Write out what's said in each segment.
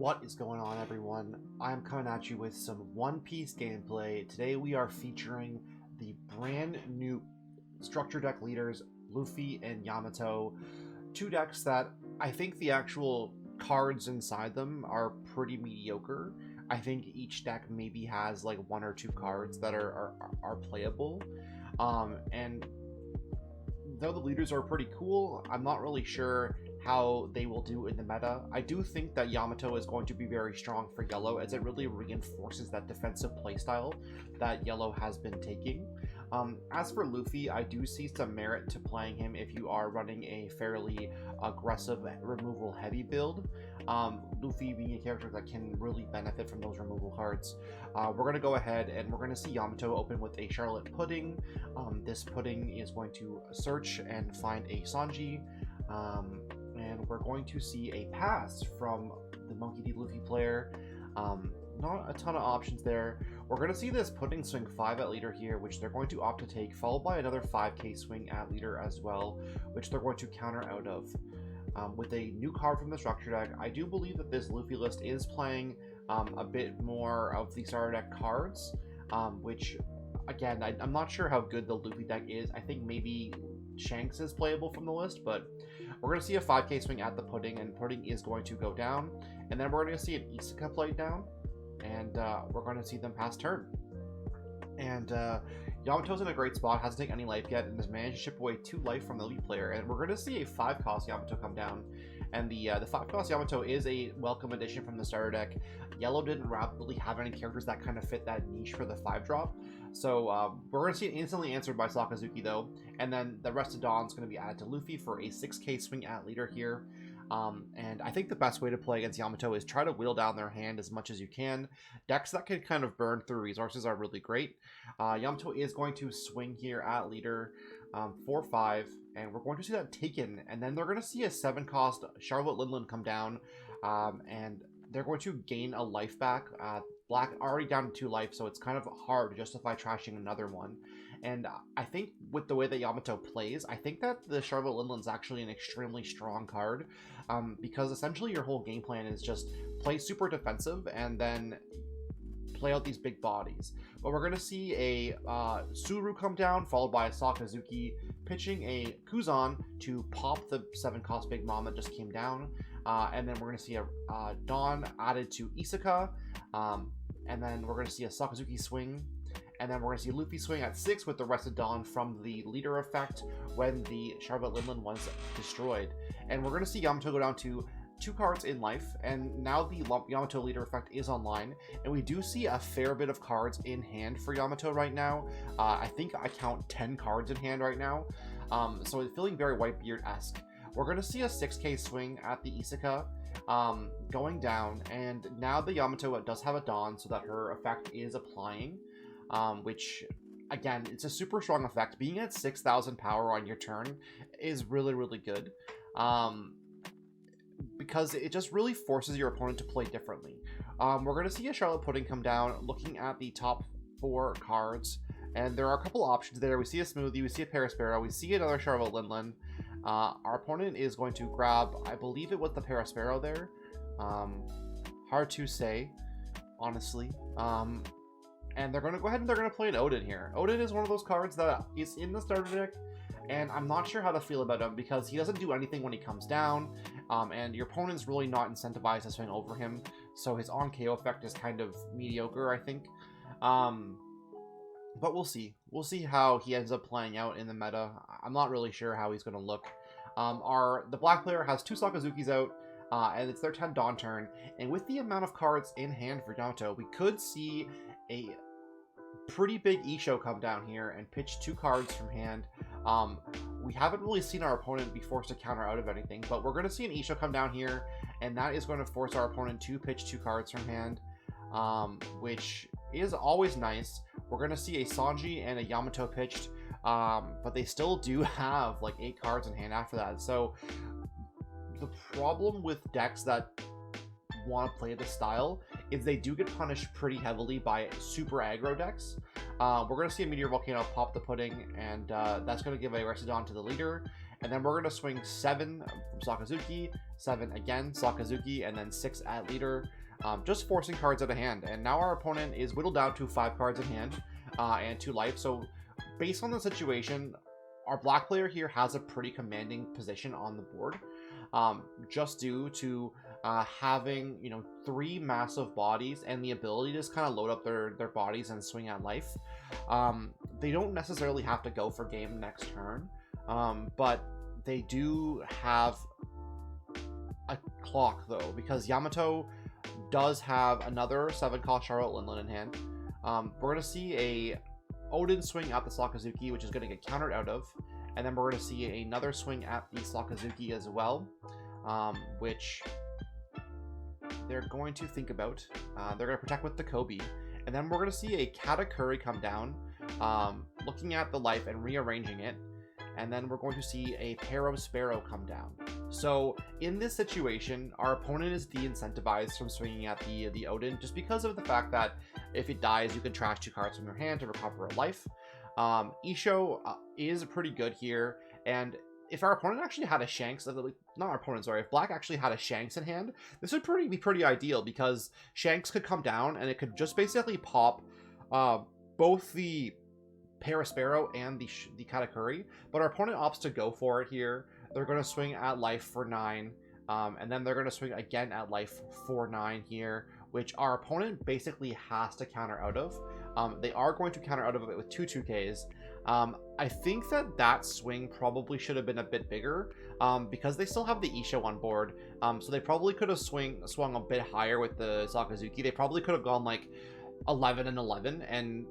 What is going on, everyone? I'm coming at you with some One Piece gameplay. Today we are featuring the brand new structure deck leaders, Luffy and Yamato. Two decks that I think the actual cards inside them are pretty mediocre. I think each deck maybe has like one or two cards that are playable. And though the leaders are pretty cool, I'm not really sure how they will do in the meta. I do think that Yamato is going to be very strong for yellow, as it really reinforces that defensive playstyle that yellow has been taking. As for Luffy, I do see some merit to playing him if you are running a fairly aggressive removal heavy build. Luffy being a character that can really benefit from those removal cards. We're going to go ahead and we're going to see Yamato open with a Charlotte Pudding. This pudding is going to search and find a Sanji. And we're going to see a pass from the Monkey D. Luffy player. Not a ton of options there. We're going to see this pudding swing 5 at leader here, which they're going to opt to take, followed by another 5k swing at leader as well, which they're going to counter out of. With a new card from the structure deck, I do believe that this Luffy list is playing a bit more of the starter deck cards, which, again, I'm not sure how good the Luffy deck is. I think maybe Shanks is playable from the list, but we're going to see a 5k swing at the pudding, and pudding is going to go down. And then we're going to see an Isuka played down, and we're going to see them pass turn. And Yamato's in a great spot, hasn't taken any life yet, and has managed to chip away 2 life from the lead player. And we're going to see a 5-cost Yamato come down. And the 5-cost Yamato is a welcome addition from the starter deck. Yellow didn't really have any characters that kind of fit that niche for the 5-drop. So we're going to see it instantly answered by Sakazuki, though. And then the rest of Dawn's going to be added to Luffy for a 6k swing at leader here. And I think the best way to play against Yamato is try to whittle down their hand as much as you can. Decks that can kind of burn through resources are really great. Yamato is going to swing here at leader 4-5, and we're going to see that taken. And then they're going to see a 7-cost Charlotte Linland come down, and they're going to gain a life back. Black already down to 2 life, so it's kind of hard to justify trashing another one. And I think with the way that Yamato plays, I think that the Charlotte Linland's actually an extremely strong card, because essentially your whole game plan is just play super defensive and then play out these big bodies. But we're going to see a Suru come down, followed by a Sakazuki pitching a Kuzan to pop the 7-cost Big Mom that just came down. And then we're going to see a Dawn added to Isuka. And then we're going to see a Sakazuki swing. And then we're going to see Luffy swing at 6 with the rest of Dawn from the leader effect when the Charlotte Linland was destroyed. And we're going to see Yamato go down to 2 cards in life, and now the Yamato leader effect is online, and we do see a fair bit of cards in hand for Yamato right now. I think I count 10 cards in hand right now, so it's feeling very Whitebeard-esque. We're going to see a 6k swing at the Isuka going down, and now the Yamato does have a Dawn, so that her effect is applying, which, again, it's a super strong effect. Being at 6,000 power on your turn is really, really good. Because it just really forces your opponent to play differently. We're going to see a Charlotte Pudding come down, looking at the top 4 cards, and there are a couple options there. We see a Smoothie, we see a Parasparrow, we see another Charlotte Linland. Our opponent is going to grab, I believe it was the Parasparrow there. Hard to say, honestly. And they're going to go ahead and they're going to play an Odin here. Odin is one of those cards that is in the starter deck, and I'm not sure how to feel about him because he doesn't do anything when he comes down, and your opponent's really not incentivized to swing over him, so his on-KO effect is kind of mediocre, I think. But we'll see. We'll see how he ends up playing out in the meta. I'm not really sure how he's going to look. The black player has 2 Sakazukis out, and it's their 10 Dawn turn, and with the amount of cards in hand for Yamato, we could see a pretty big Isho come down here and pitch 2 cards from hand. We haven't really seen our opponent be forced to counter out of anything, but we're going to see an Isho come down here, and that is going to force our opponent to pitch 2 cards from hand, which is always nice. We're going to see a Sanji and a Yamato pitched, but they still do have like 8 cards in hand after that. So the problem with decks that want to play this style is they do get punished pretty heavily by super aggro decks. We're going to see a Meteor Volcano pop the pudding, and that's going to give a Resodon to the leader. And then we're going to swing 7 from Sakazuki, 7 again, Sakazuki, and then 6 at leader, just forcing cards out of hand. And now our opponent is whittled down to 5 cards in hand and 2 life. So based on the situation, our black player here has a pretty commanding position on the board, just due to having, you know, 3 massive bodies and the ability to just kind of load up their bodies and swing at life. They don't necessarily have to go for game next turn, but they do have a clock though, because Yamato does have another 7-cost Charlotte Linlin in hand. We're going to see a Odin swing at the Sakazuki, which is going to get countered out of, and then we're going to see another swing at the Sakazuki as well, which they're going to think about. They're going to protect with the Kobe, and then we're going to see a Katakuri come down, looking at the life and rearranging it, and then we're going to see a pair of Sparrow come down. So in this situation, our opponent is de-incentivized from swinging at the Odin, just because of the fact that if it dies, you can trash 2 cards from your hand to recover a life. Isho is pretty good here, and if our opponent actually had a Shanks, not our opponent, sorry, if black actually had a Shanks in hand, this would be pretty ideal, because Shanks could come down and it could just basically pop both the Parasparrow and the Katakuri, but our opponent opts to go for it here. They're going to swing at life for 9, and then they're going to swing again at life for 9 here, which our opponent basically has to counter out of. They are going to counter out of it with 2 2Ks. I think that swing probably should have been a bit bigger, because they still have the Isho on board, so they probably could have swung a bit higher with the Sakazuki. They probably could have gone like 11 and 11, and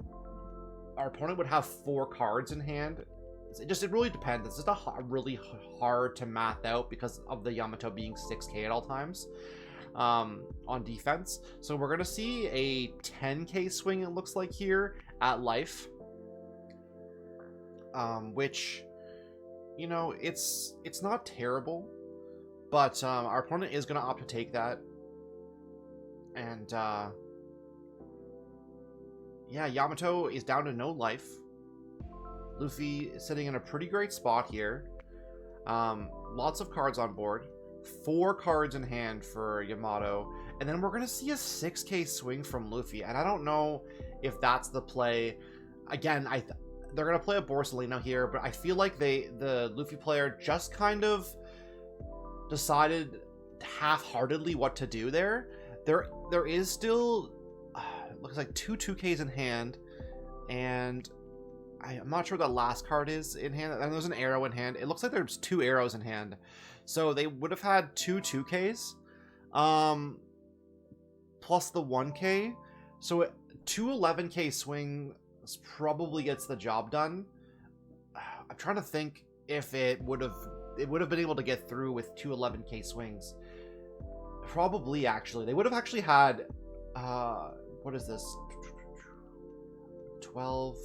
our opponent would have 4 cards in hand. It really depends. It's just really hard to math out because of the Yamato being 6K at all times on defense. So we're going to see a 10K swing, it looks like, here at life, which, you know, it's not terrible, but our opponent is going to opt to take that. And yeah, Yamato is down to no life. Luffy is sitting in a pretty great spot here. Lots of cards on board. 4 cards in hand for Yamato. And then we're going to see a 6K swing from Luffy. And I don't know if that's the play. Again, they're going to play a Borsalino here, but I feel like the Luffy player just kind of decided half-heartedly what to do there. There is still... looks like 2 2Ks in hand, and I'm not sure what that last card is in hand. And there's an arrow in hand. It looks like there's 2 arrows in hand, so they would have had 2 2Ks, plus the 1K. So 2 11K swing probably gets the job done. I'm trying to think if it would have been able to get through with 2 11K swings. Probably, actually, they would have actually had. What is this? 12,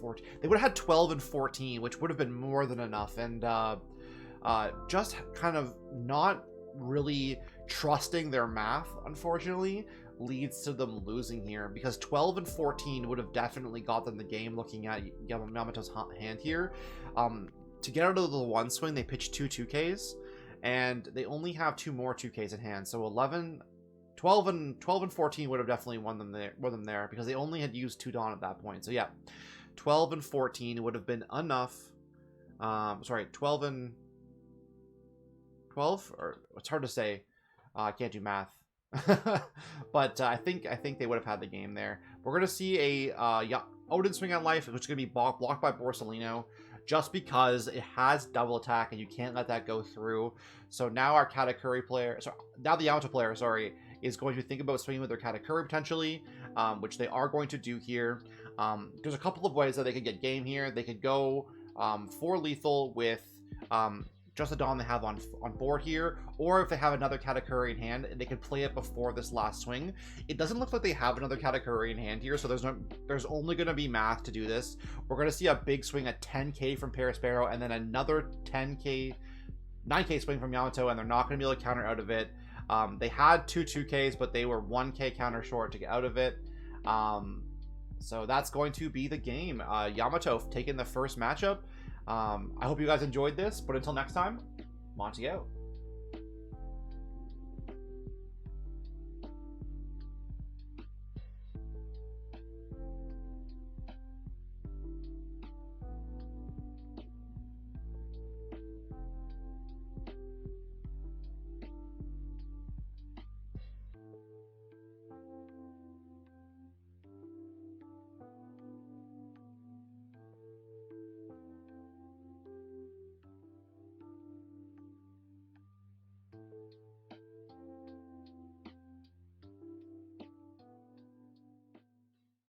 14. They would have had 12 and 14, which would have been more than enough. And just kind of not really trusting their math, unfortunately, leads to them losing here, because 12 and 14 would have definitely got them the game looking at Yamato's hand here. To get out of the 1 swing, they pitched 2 2Ks, and they only have 2 more 2Ks in hand. So 12 and 14 would have definitely won them there, because they only had used 2 Dawn at that point. So yeah, 12 and 14 would have been enough. Sorry, 12 and 12, or it's hard to say. I can't do math. But I think they would have had the game there. We're gonna see a Odin swing at life, which is gonna be blocked by Borsalino, just because it has double attack and you can't let that go through. So now our Katakuri player, now the Yamato player, sorry, is going to think about swinging with their Katakuri potentially, which they are going to do here. There's a couple of ways that they could get game here. They could go for lethal with just the Dawn they have on board here, or if they have another Katakuri in hand, they could play it before this last swing. It doesn't look like they have another Katakuri in hand here, so there's only going to be math to do this. We're going to see a big swing at 10K from Parasparrow, and then another 9K swing from Yamato, and they're not going to be able to counter out of it. They had 2 2Ks, but they were 1K counter short to get out of it. So that's going to be the game. Yamato taking the first matchup. I hope you guys enjoyed this, but until next time, Monty out.